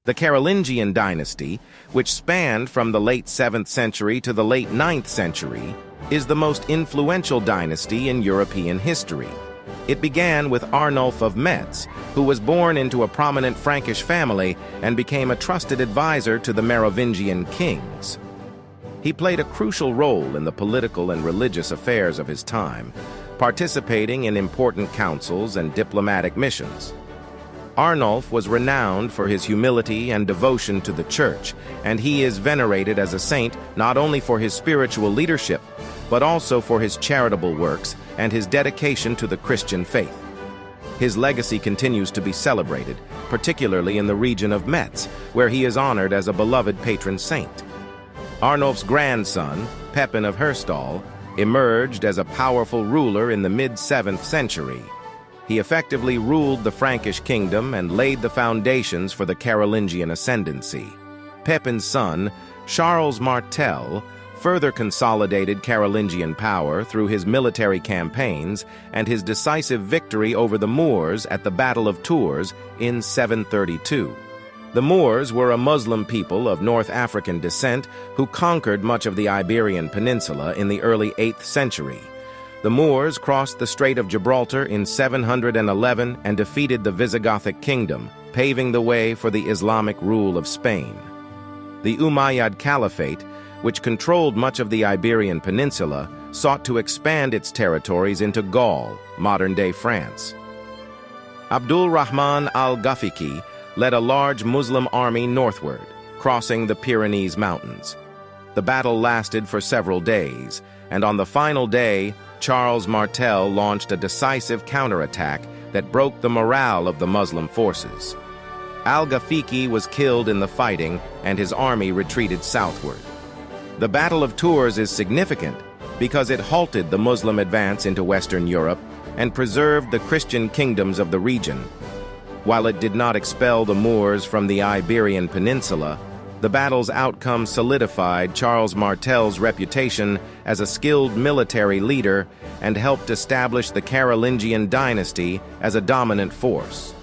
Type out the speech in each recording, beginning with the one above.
The Carolingian dynasty, which spanned from the late 7th century to the late 9th century, is the most influential dynasty in European history. It began with Arnulf of Metz, who was born into a prominent Frankish family and became a trusted advisor to the Merovingian kings. He played a crucial role in the political and religious affairs of his time, participating in important councils and diplomatic missions. Arnulf was renowned for his humility and devotion to the church, and he is venerated as a saint not only for his spiritual leadership, but also for his charitable works and his dedication to the Christian faith. His legacy continues to be celebrated, particularly in the region of Metz, where he is honored as a beloved patron saint. Arnulf's grandson, Pepin of Herstal, emerged as a powerful ruler in the mid-7th century. He effectively ruled the Frankish kingdom and laid the foundations for the Carolingian ascendancy. Pepin's son, Charles Martel, further consolidated Carolingian power through his military campaigns and his decisive victory over the Moors at the Battle of Tours in 732. The Moors were a Muslim people of North African descent who conquered much of the Iberian Peninsula in the early 8th century. The Moors crossed the Strait of Gibraltar in 711 and defeated the Visigothic kingdom, paving the way for the Islamic rule of Spain. The Umayyad Caliphate, which controlled much of the Iberian Peninsula, sought to expand its territories into Gaul, modern-day France. Abdul Rahman al-Ghafiqi led a large Muslim army northward, crossing the Pyrenees Mountains. The battle lasted for several days, and on the final day, Charles Martel launched a decisive counterattack that broke the morale of the Muslim forces. Al-Ghafiqi was killed in the fighting, and his army retreated southward. The Battle of Tours is significant because it halted the Muslim advance into Western Europe and preserved the Christian kingdoms of the region. While it did not expel the Moors from the Iberian Peninsula, the battle's outcome solidified Charles Martel's reputation as a skilled military leader and helped establish the Carolingian dynasty as a dominant force.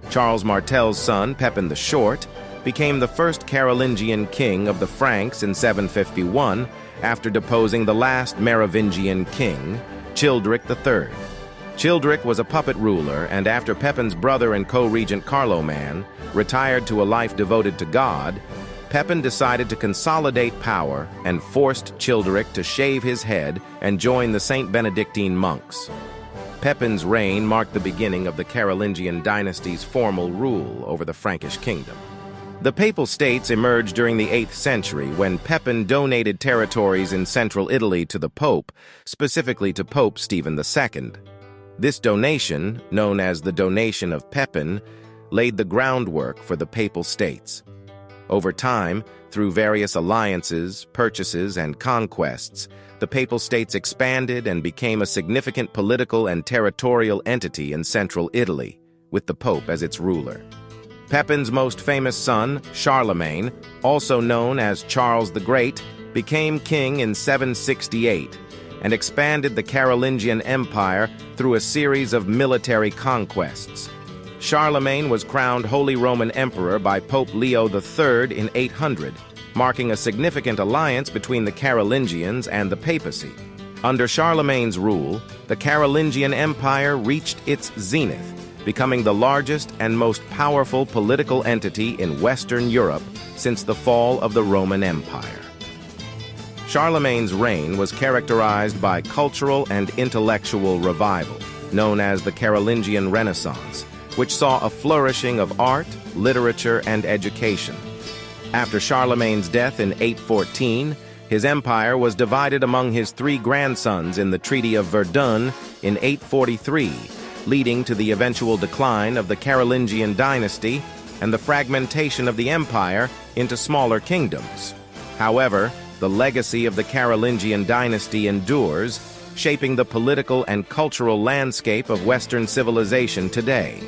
Charles Martel's son, Pepin the Short, became the first Carolingian king of the Franks in 751 after deposing the last Merovingian king, Childeric III. Childeric was a puppet ruler, and after Pepin's brother and co-regent Carloman retired to a life devoted to God, Pepin decided to consolidate power and forced Childeric to shave his head and join the Saint Benedictine monks. Pepin's reign marked the beginning of the Carolingian dynasty's formal rule over the Frankish kingdom. The Papal States emerged during the 8th century when Pepin donated territories in central Italy to the Pope, specifically to Pope Stephen II. This donation, known as the Donation of Pepin, laid the groundwork for the Papal States. Over time, through various alliances, purchases, and conquests, the Papal States expanded and became a significant political and territorial entity in central Italy, with the Pope as its ruler. Pepin's most famous son, Charlemagne, also known as Charles the Great, became king in 768 and expanded the Carolingian Empire through a series of military conquests. Charlemagne was crowned Holy Roman Emperor by Pope Leo III in 800, marking a significant alliance between the Carolingians and the papacy. Under Charlemagne's rule, the Carolingian Empire reached its zenith, becoming the largest and most powerful political entity in Western Europe since the fall of the Roman Empire. Charlemagne's reign was characterized by cultural and intellectual revival, known as the Carolingian Renaissance, which saw a flourishing of art, literature, and education. After Charlemagne's death in 814, his empire was divided among his 3 grandsons in the Treaty of Verdun in 843, leading to the eventual decline of the Carolingian dynasty and the fragmentation of the empire into smaller kingdoms. However, the legacy of the Carolingian dynasty endures, shaping the political and cultural landscape of Western civilization today.